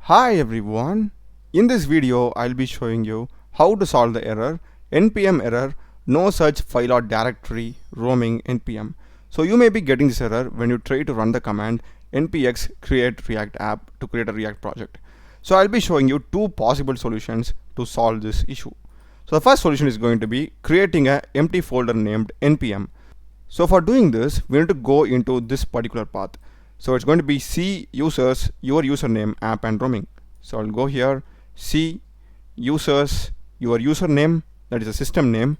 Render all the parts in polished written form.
Hi everyone, in this video I'll be showing you how to solve the error npm error no such file or directory roaming npm. So you may be getting this error when you try to run the command npx create react app to create a react project. So I'll be showing you two possible solutions to solve this issue. So the first solution is going to be creating an empty folder named npm. So for doing this we need to go into this particular path. So it's going to be C users, your username, app and roaming. So I'll go here, C users, your username, that is a system name,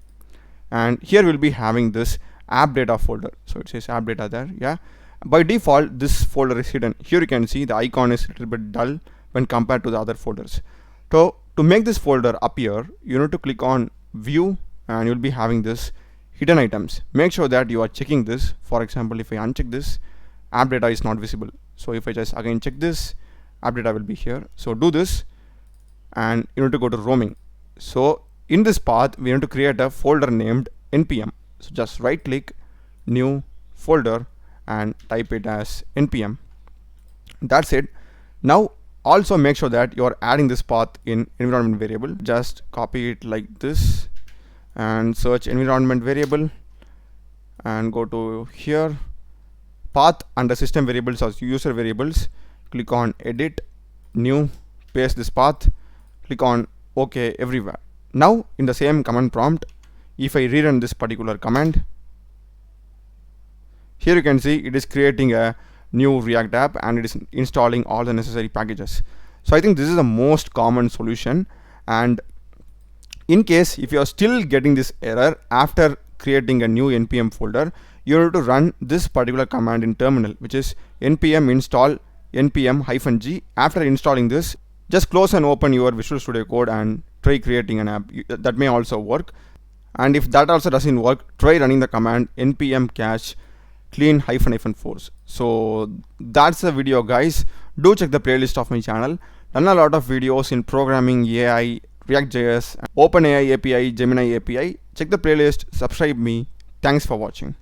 and here we'll be having this app data folder. So it says app data there, yeah. By default, this folder is hidden. Here you can see the icon is a little bit dull when compared to the other folders. So to make this folder appear, you need to click on view and you'll be having this hidden items. Make sure that you are checking this. For example, if I uncheck this, app data is not visible. So if I just again check this, app data will be here. So do this and you need to go to roaming. So in this path we need to create a folder named npm. So just right click, new folder, and type it as npm. That's it. Now also make sure that you are adding this path in environment variable. Just copy it like this and search environment variable and go to here, path under system variables or user variables, click on edit, new, paste this path, click on OK everywhere. Now in the same command prompt, if I rerun this particular command, here you can see it is creating a new React app and it is installing all the necessary packages. So I think this is the most common solution, and in case if you are still getting this error after creating a new npm folder, you need to run this particular command in terminal, which is npm install npm-g. After installing this, just close and open your Visual Studio Code and try creating an app. That may also work. And if that also doesn't work, try running the command npm cache clean -force. So that's the video, guys. Do check the playlist of my channel. Done a lot of videos in programming, AI, React.js, OpenAI API, Gemini API. Check the playlist, subscribe me. Thanks for watching.